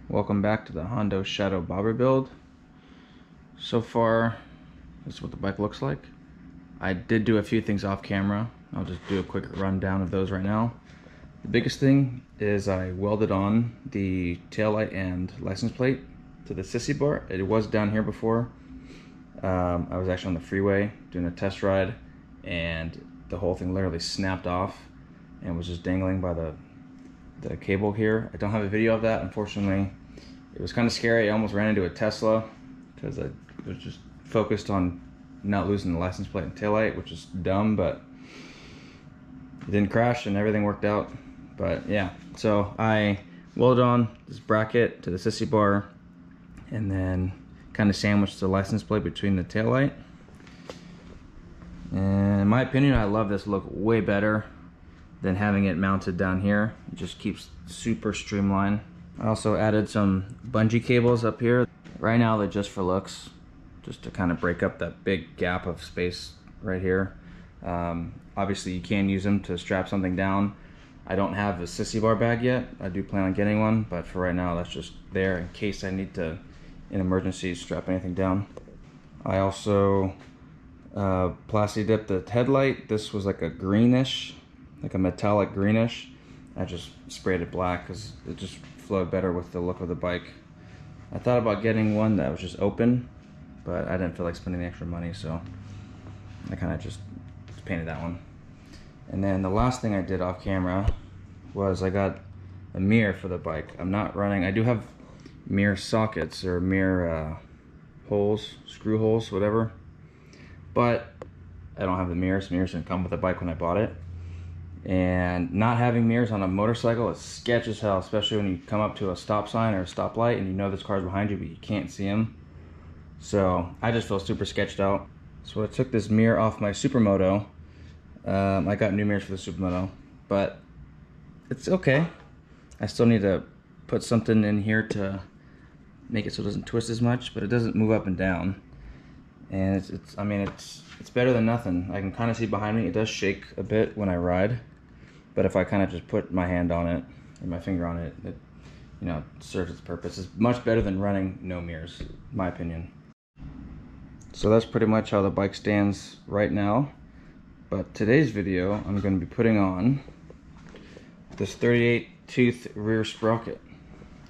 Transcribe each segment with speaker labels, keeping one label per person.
Speaker 1: Welcome back to the Hondo Shadow Bobber build. So far, this is what the bike looks like. I did do a few things off camera. I'll just do a quick rundown of those right now. The biggest thing is I welded on the taillight and license plate to the sissy bar. It was down here before. I was actually on the freeway doing a test ride and the whole thing literally snapped off and was just dangling by the cable here. I don't have a video of that, unfortunately. It was kind of scary. I almost ran into a Tesla because I was just focused on not losing the license plate and taillight, which is dumb, but it didn't crash and everything worked out. But yeah, so I welded on this bracket to the sissy bar and then kind of sandwiched the license plate between the taillight. And in my opinion, I love this look way better than having it mounted down here. It just keeps super streamlined. I also added some bungee cables up here. Right now they're just for looks, just to kind of break up that big gap of space right here. Obviously you can use them to strap something down. I don't have a sissy bar bag yet. I do plan on getting one, but for right now that's just there in case I need to, in emergency, strap anything down. I also plasti dipped the headlight. This was like a greenish, like a metallic greenish. I just sprayed it black because it just flowed better with the look of the bike. I thought about getting one that was just open, but I didn't feel like spending the extra money, so I kind of just painted that one. And then the last thing I did off camera was I got a mirror for the bike. I'm not running, I do have mirror sockets or mirror holes, screw holes, whatever, but I don't have the mirrors. Mirrors didn't come with the bike when I bought it. And not having mirrors on a motorcycle is sketch as hell, especially when you come up to a stop sign or a stoplight and you know this car's behind you but you can't see him. So I just feel super sketched out. So I took this mirror off my Supermoto. I got new mirrors for the Supermoto, but it's okay. I still need to put something in here to make it so it doesn't twist as much, but it doesn't move up and down. And it's better than nothing. I can kind of see behind me. It does shake a bit when I ride, but if I kind of just put my hand on it or my finger on it, it, you know, serves its purpose. It's much better than running no mirrors, in my opinion. So that's pretty much how the bike stands right now. But today's video, I'm going to be putting on this 38 tooth rear sprocket.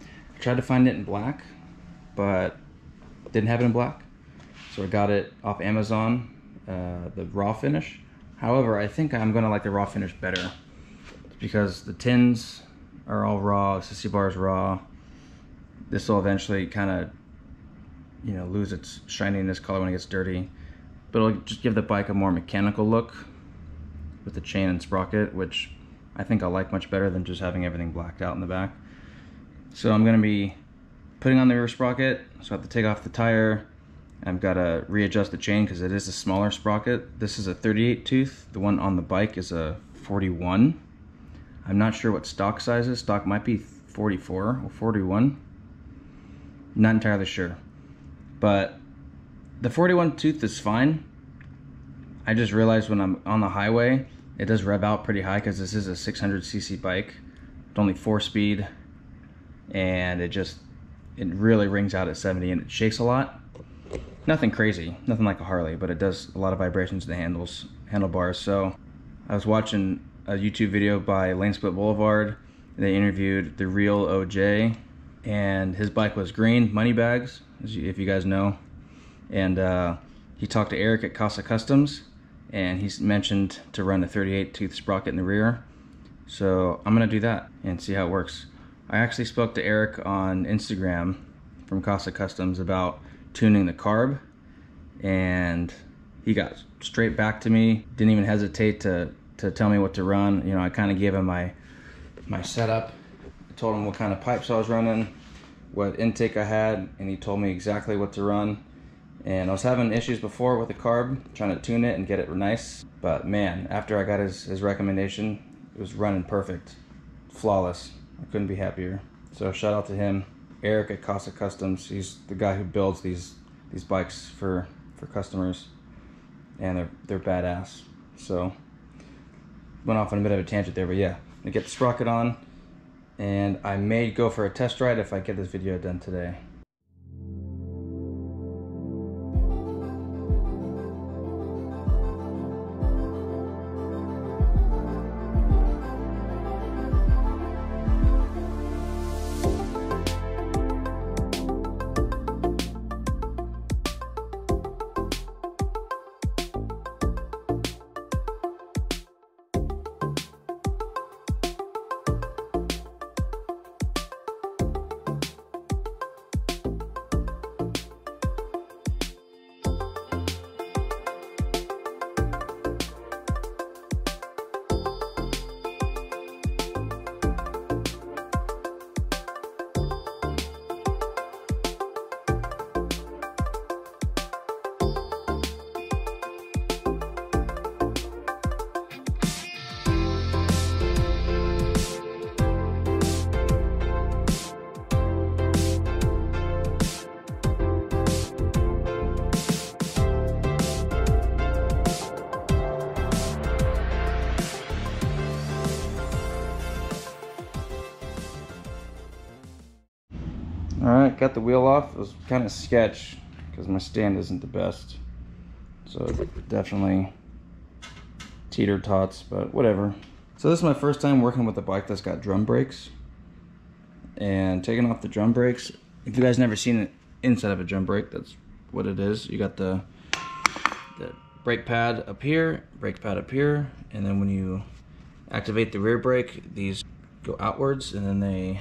Speaker 1: I tried to find it in black, but didn't have it in black. So I got it off Amazon, the raw finish. However, I think I'm gonna like the raw finish better because the tins are all raw, the sissy bar is raw. This will eventually kind of, you know, lose its shininess color when it gets dirty, but it'll just give the bike a more mechanical look with the chain and sprocket, which I think I'll like much better than just having everything blacked out in the back. So I'm gonna be putting on the rear sprocket, so I have to take off the tire. I've got to readjust the chain because it is a smaller sprocket. This is a 38 tooth. The one on the bike is a 41. I'm not sure what stock size is. Stock might be 44 or 41. Not entirely sure. But the 41 tooth is fine. I just realized when I'm on the highway, it does rev out pretty high because this is a 600cc bike. It's only 4-speed, and it really rings out at 70 and it shakes a lot. Nothing crazy, nothing like a Harley, but it does a lot of vibrations to the handlebars. So I was watching a YouTube video by Lane Split Boulevard. They interviewed the real OJ, and his bike was green, Moneybags, if you guys know. And he talked to Eric at Casa Customs, and he's mentioned to run a 38 tooth sprocket in the rear. So I'm gonna do that and see how it works. I actually spoke to Eric on Instagram from Casa Customs about tuning the carb, and he got straight back to me. Didn't even hesitate to tell me what to run. You know, I kind of gave him my setup. I told him what kind of pipes I was running, what intake I had, and he told me exactly what to run. And I was having issues before with the carb, trying to tune it and get it nice, but man, after I got his recommendation, it was running perfect, flawless. I couldn't be happier. So shout out to him. Eric at Casa Customs, he's the guy who builds these bikes for customers, and they're badass. So went off on a bit of a tangent there, but yeah, I get the sprocket on, and I may go for a test ride if I get this video done today. Alright, got the wheel off. It was kind of sketch because my stand isn't the best. So definitely teeter-tots, but whatever. So this is my first time working with a bike that's got drum brakes. And taking off the drum brakes, if you guys never seen it inside of a drum brake, that's what it is. You got the brake pad up here, and then when you activate the rear brake, these go outwards and then they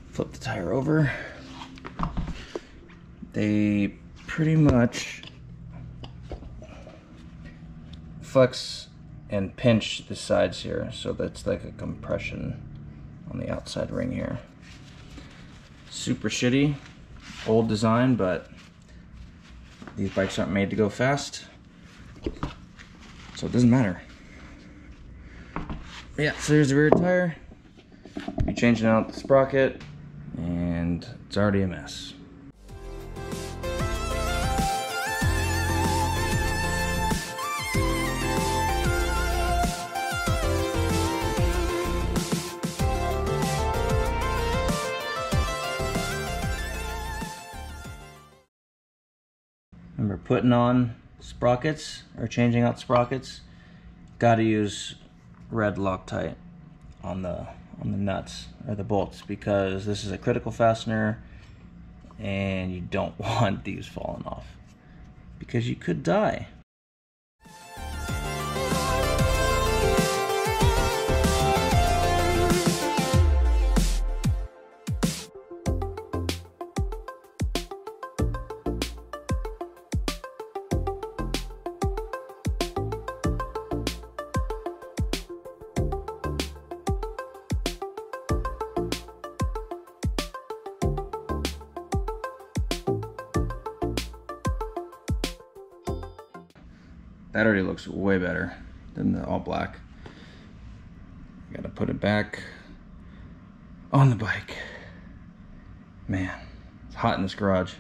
Speaker 1: flip the tire over. They pretty much flex and pinch the sides here, so that's like a compression on the outside ring here. Super shitty, old design, but these bikes aren't made to go fast, so it doesn't matter. Yeah, so here's the rear tire. Be changing out the sprocket, and it's already a mess. Remember, putting on sprockets or changing out sprockets, gotta use red Loctite on the nuts or the bolts, because this is a critical fastener and you don't want these falling off because you could die. That already looks way better than the all black. Gotta put it back on the bike. Man, it's hot in this garage.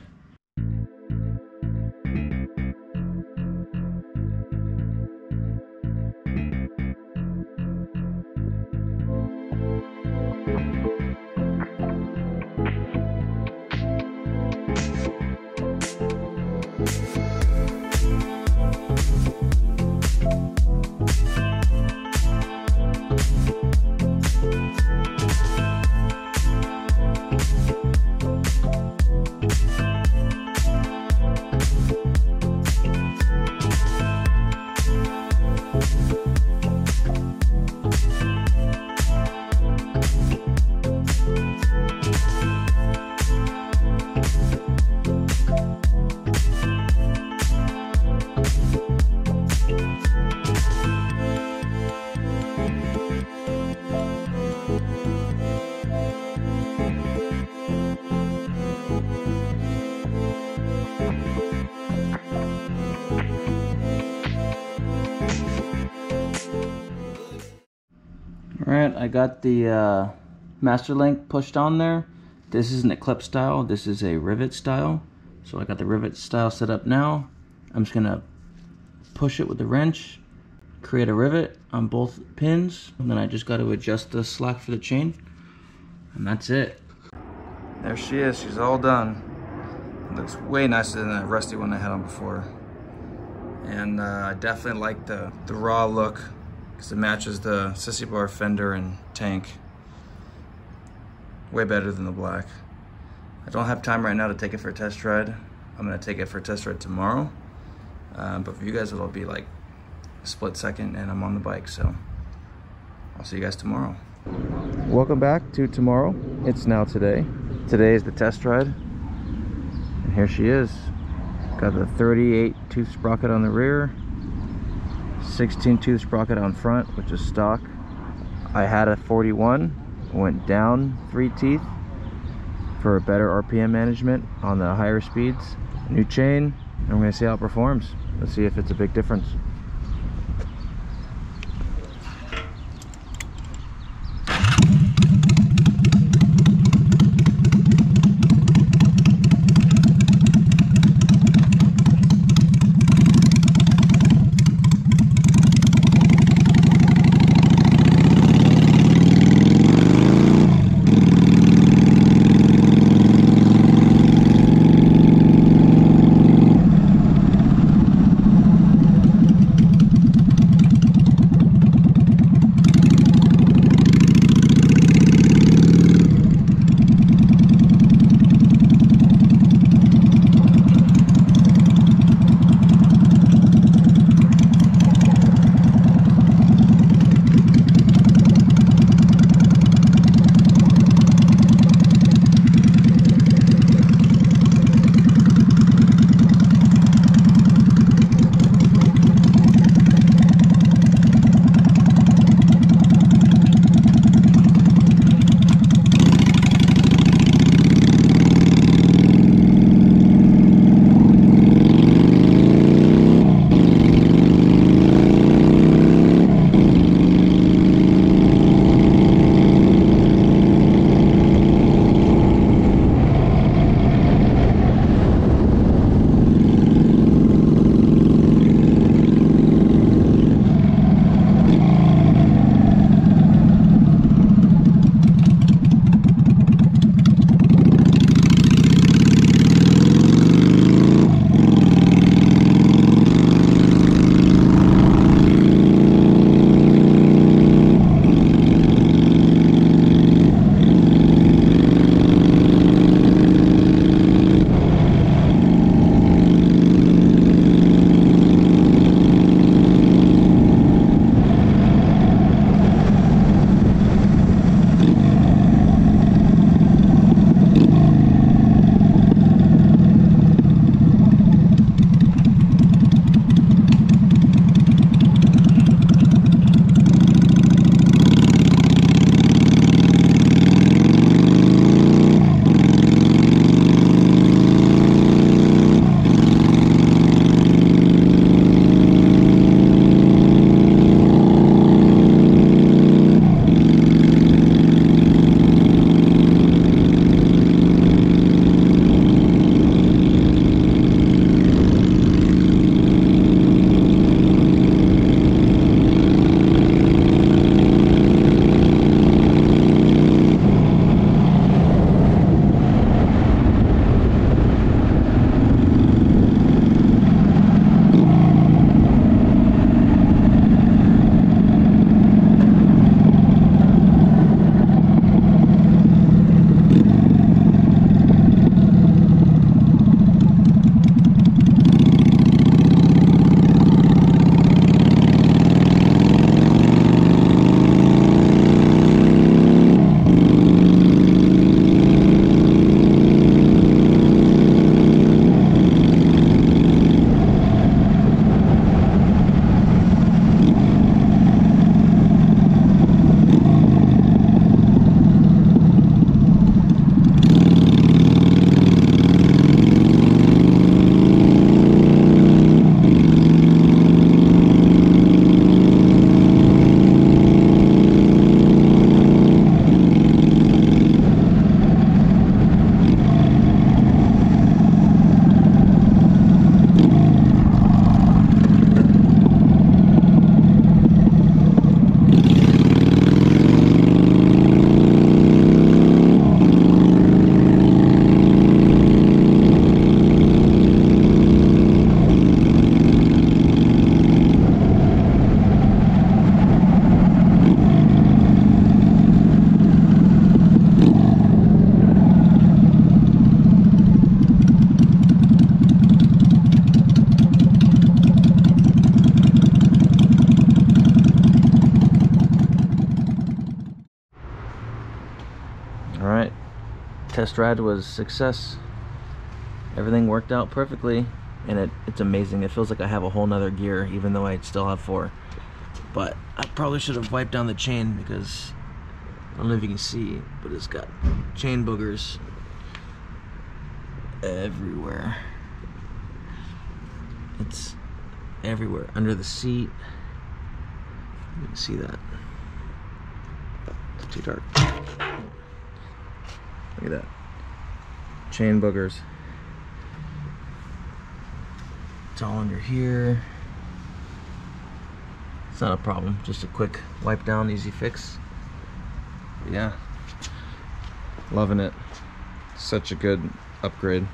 Speaker 1: Alright, I got the master link pushed on there. This isn't a clip style, this is a rivet style. So I got the rivet style set up now. I'm just gonna push it with the wrench, create a rivet on both pins, and then I just got to adjust the slack for the chain. And that's it. There she is, she's all done. It looks way nicer than that rusty one I had on before. And I definitely like the raw look because it matches the sissy bar fender and tank. Way better than the black. I don't have time right now to take it for a test ride. I'm gonna take it for a test ride tomorrow. But for you guys, it'll be like a split second and I'm on the bike, so I'll see you guys tomorrow. Welcome back to tomorrow. It's now today. Today is the test ride. And here she is. Got the 38 tooth sprocket on the rear, 16 tooth sprocket on front, which is stock. I had a 41, went down 3 teeth for a better RPM management on the higher speeds. New chain, and we're gonna see how it performs. Let's see if it's a big difference. test ride was success. Everything worked out perfectly, and it's amazing. It feels like I have a whole nother gear, even though I still have 4. But I probably should have wiped down the chain, because I don't know if you can see, but it's got chain boogers everywhere. It's everywhere, under the seat. You can see that. It's too dark. Look at that. Chain boogers. It's all under here. It's not a problem, just a quick wipe down, easy fix. But yeah, loving it. Such a good upgrade.